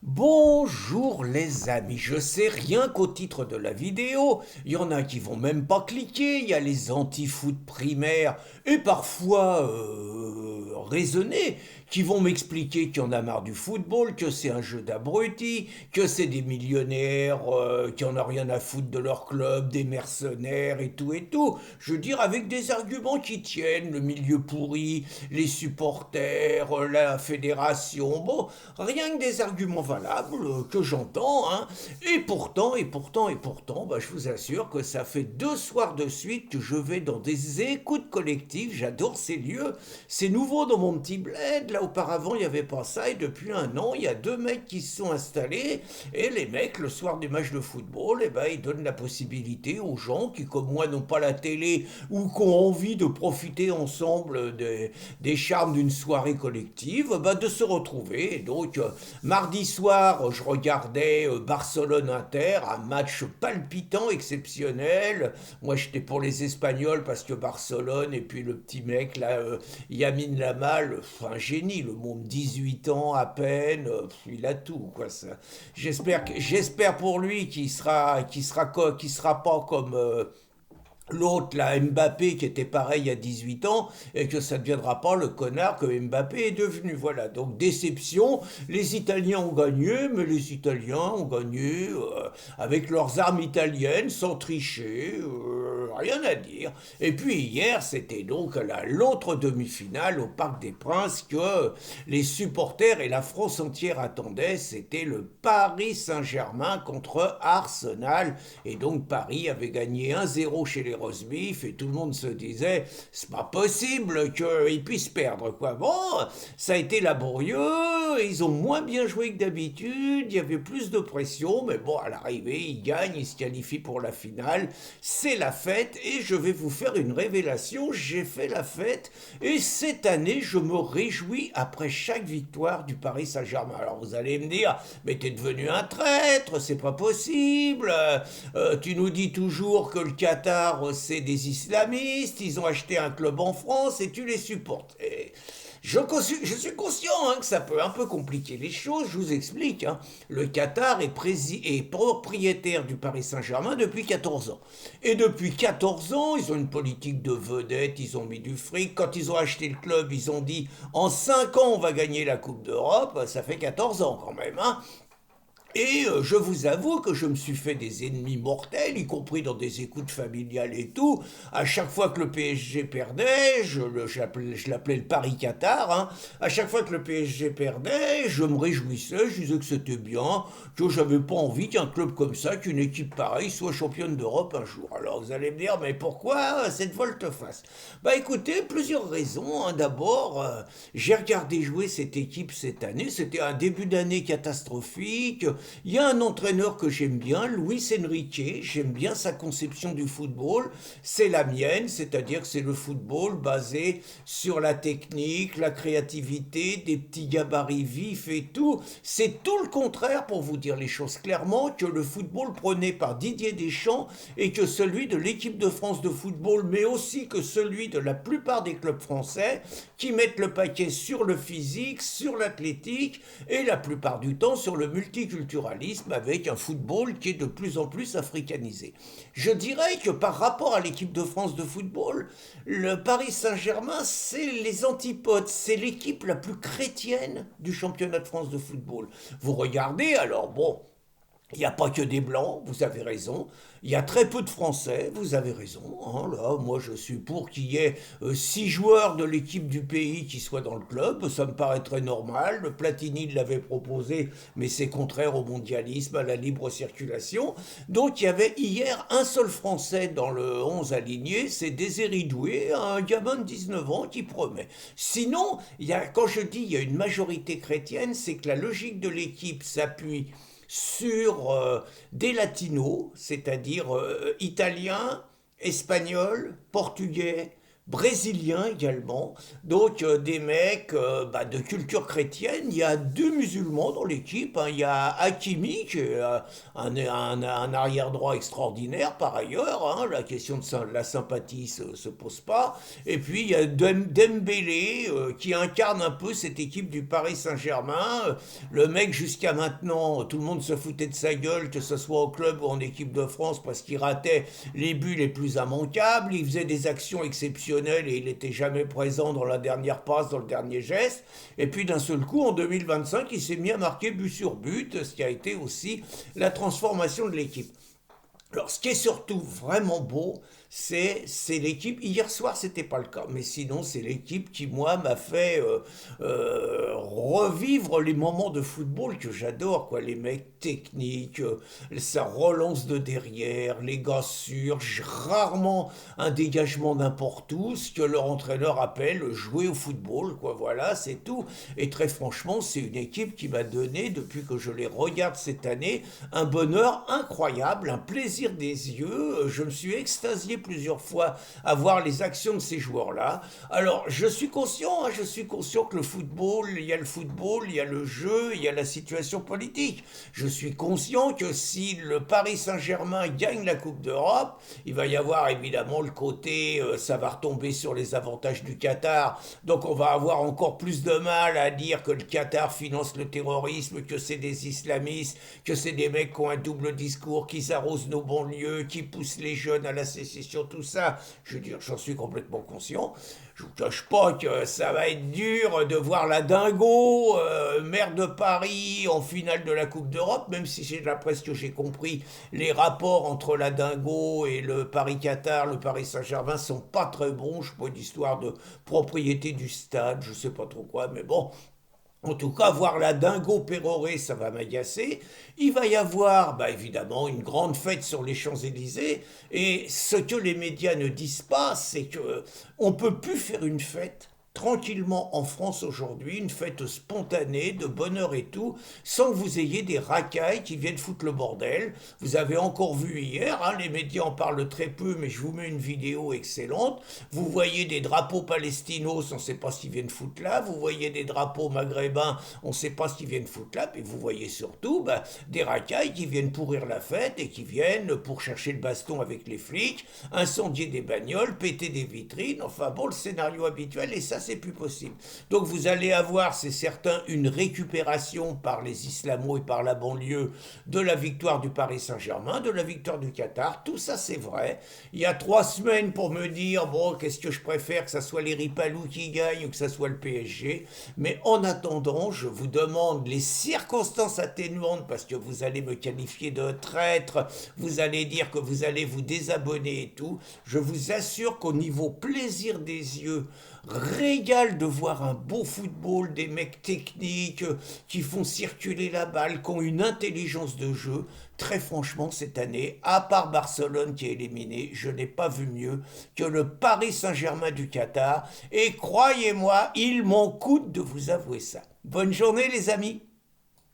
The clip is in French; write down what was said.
Bonjour les amis, je sais rien qu'au titre de la vidéo, il y en a qui vont même pas cliquer, il y a les anti-foot primaires et parfois raisonnés qui vont m'expliquer qu'il y en a marre du football, que c'est un jeu d'abrutis, que c'est des millionnaires qui en ont rien à foutre de leur club, des mercenaires et tout et tout. Je veux dire avec des arguments qui tiennent, le milieu pourri, les supporters, la fédération, bon, rien que des arguments valables que j'entends, hein. Et pourtant, bah, je vous assure que ça fait 2 soirs de suite que je vais dans des écoutes collectives. J'adore ces lieux. C'est nouveau dans mon petit bled. Là, auparavant, il n'y avait pas ça. Et depuis un an, il y a 2 mecs qui se sont installés. Et les mecs, le soir du match de football, eh ben, ils donnent la possibilité aux gens qui, comme moi, n'ont pas la télé ou qui ont envie de profiter ensemble des charmes d'une soirée collective, bah, de se retrouver. Et donc, mardi soir, je regardais Barcelone-Inter, un match palpitant, exceptionnel. Moi, j'étais pour les Espagnols parce que Barcelone, et puis le petit mec, là, Yamin Lamal, un génie, le môme, 18 ans à peine, il a tout, quoi, ça. J'espère pour lui qu'il sera pas comme l'autre, là, Mbappé, qui était pareil il y a 18 ans, et que ça ne deviendra pas le connard que Mbappé est devenu. Voilà, donc déception, les Italiens ont gagné, mais les Italiens ont gagné avec leurs armes italiennes, sans tricher, rien à dire. Et puis hier, c'était donc l'autre demi-finale au Parc des Princes que les supporters et la France entière attendaient, c'était le Paris Saint-Germain contre Arsenal. Et donc Paris avait gagné 1-0 chez les Rosbif et tout le monde se disait c'est pas possible qu'ils puissent perdre quoi. Bon, ça a été laborieux, ils ont moins bien joué que d'habitude, il y avait plus de pression, mais bon, à l'arrivée, ils gagnent, ils se qualifient pour la finale, c'est la fête et je vais vous faire une révélation, j'ai fait la fête et cette année, je me réjouis après chaque victoire du Paris Saint-Germain. Alors vous allez me dire, mais t'es devenu un traître, c'est pas possible, tu nous dis toujours que le Qatar, c'est des islamistes, ils ont acheté un club en France et tu les supportes. Et je suis conscient hein, que ça peut un peu compliquer les choses, je vous explique. Hein. Le Qatar est propriétaire du Paris Saint-Germain depuis 14 ans. Et depuis 14 ans, ils ont une politique de vedette, ils ont mis du fric. Quand ils ont acheté le club, ils ont dit en 5 ans, on va gagner la Coupe d'Europe. Ça fait 14 ans quand même. Hein. Et je vous avoue que je me suis fait des ennemis mortels, y compris dans des écoutes familiales et tout. À chaque fois que le PSG perdait, je l'appelais le Paris-Qatar, hein. À chaque fois que le PSG perdait, je me réjouissais, je disais que c'était bien, que j'avais pas envie qu'un club comme ça, qu'une équipe pareille soit championne d'Europe un jour. Alors vous allez me dire, mais pourquoi cette volte-face? Bah écoutez, plusieurs raisons. Hein. D'abord, j'ai regardé jouer cette équipe cette année, c'était un début d'année catastrophique. Il y a un entraîneur que j'aime bien, Luis Enrique, j'aime bien sa conception du football, c'est la mienne, c'est-à-dire que c'est le football basé sur la technique, la créativité, des petits gabarits vifs et tout. C'est tout le contraire, pour vous dire les choses clairement, que le football prôné par Didier Deschamps et que celui de l'équipe de France de football, mais aussi que celui de la plupart des clubs français qui mettent le paquet sur le physique, sur l'athlétique et la plupart du temps sur le multiculturalisme avec un football qui est de plus en plus africanisé. Je dirais que par rapport à l'équipe de France de football, le Paris Saint-Germain, c'est les antipodes, c'est l'équipe la plus chrétienne du championnat de France de football. Vous regardez, alors bon, il n'y a pas que des blancs, vous avez raison. Il y a très peu de Français, vous avez raison. Hein, là, moi, je suis pour qu'il y ait 6 joueurs de l'équipe du pays qui soient dans le club. Ça me paraît très normal. Le Platini l'avait proposé, mais c'est contraire au mondialisme, à la libre circulation. Donc, il y avait hier un seul Français dans le 11 aligné, c'est Désiré Doué, un gamin de 19 ans qui promet. Sinon, quand je dis il y a une majorité chrétienne, c'est que la logique de l'équipe s'appuie sur des latinos, c'est-à-dire italiens, espagnols, portugais, brésiliens également, donc des mecs de culture chrétienne. Il y a deux musulmans dans l'équipe, hein. Il y a Hakimi, qui est un arrière-droit extraordinaire par ailleurs, hein. La question de la sympathie se pose pas. Et puis il y a Dembélé qui incarne un peu cette équipe du Paris Saint-Germain. Le mec jusqu'à maintenant, tout le monde se foutait de sa gueule, que ce soit au club ou en équipe de France, parce qu'il ratait les buts les plus immanquables, il faisait des actions exceptionnelles et il n'était jamais présent dans la dernière passe, dans le dernier geste. Et puis d'un seul coup, en 2025, il s'est mis à marquer but sur but, ce qui a été aussi la transformation de l'équipe. Alors, ce qui est surtout vraiment beau, c'est l'équipe. Hier soir, c'était pas le cas, mais sinon, c'est l'équipe qui, moi, m'a fait revivre les moments de football que j'adore, quoi. Les mecs techniques, ça relance de derrière, les gars sûrs, rarement un dégagement n'importe où, ce que leur entraîneur appelle jouer au football, quoi. Voilà, c'est tout. Et très franchement, c'est une équipe qui m'a donné, depuis que je les regarde cette année, un bonheur incroyable, un plaisir des yeux. Je me suis extasié plusieurs fois à voir les actions de ces joueurs-là. Alors, je suis conscient que le football, il y a le football, il y a le jeu, il y a la situation politique. Je suis conscient que si le Paris Saint-Germain gagne la Coupe d'Europe, il va y avoir évidemment le côté, ça va retomber sur les avantages du Qatar. Donc, on va avoir encore plus de mal à dire que le Qatar finance le terrorisme, que c'est des islamistes, que c'est des mecs qui ont un double discours, qui arrosent nos banlieues, qui poussent les jeunes à la sécession, tout ça. Je veux dire, j'en suis complètement conscient. Je vous cache pas que ça va être dur de voir la dingo, maire de Paris, en finale de la Coupe d'Europe, même si j'ai d'après ce que j'ai compris, les rapports entre la dingo et le Paris-Qatar, le Paris Saint-Germain sont pas très bons. Je sais pas, une histoire de propriété du stade, je sais pas trop quoi, mais bon, en tout cas, voir la dingo pérorée, ça va m'agacer. Il va y avoir, évidemment, une grande fête sur les Champs-Élysées. Et ce que les médias ne disent pas, c'est que on peut plus faire une fête tranquillement en France aujourd'hui, une fête spontanée, de bonheur et tout, sans que vous ayez des racailles qui viennent foutre le bordel. Vous avez encore vu hier, hein, les médias en parlent très peu, mais je vous mets une vidéo excellente. Vous voyez des drapeaux palestinos, on ne sait pas ce qu'ils viennent foutre là. Vous voyez des drapeaux maghrébins, on ne sait pas ce qu'ils viennent foutre là. Et vous voyez surtout des racailles qui viennent pourrir la fête et qui viennent pour chercher le baston avec les flics, incendier des bagnoles, péter des vitrines. Enfin bon, le scénario habituel, et ça c'est plus possible. Donc vous allez avoir, c'est certain, une récupération par les islamos et par la banlieue de la victoire du Paris Saint-Germain, de la victoire du Qatar. Tout ça c'est vrai. Il y a 3 semaines pour me dire, bon, qu'est-ce que je préfère, que ça soit les Ripalous qui gagnent ou que ça soit le PSG. Mais en attendant, je vous demande les circonstances atténuantes, parce que vous allez me qualifier de traître, vous allez dire que vous allez vous désabonner et tout. Je vous assure qu'au niveau plaisir des yeux, régal de voir un beau football, des mecs techniques qui font circuler la balle, qui ont une intelligence de jeu. Très franchement, cette année, à part Barcelone qui est éliminé, je n'ai pas vu mieux que le Paris Saint-Germain du Qatar. Et croyez-moi, il m'en coûte de vous avouer ça. Bonne journée les amis.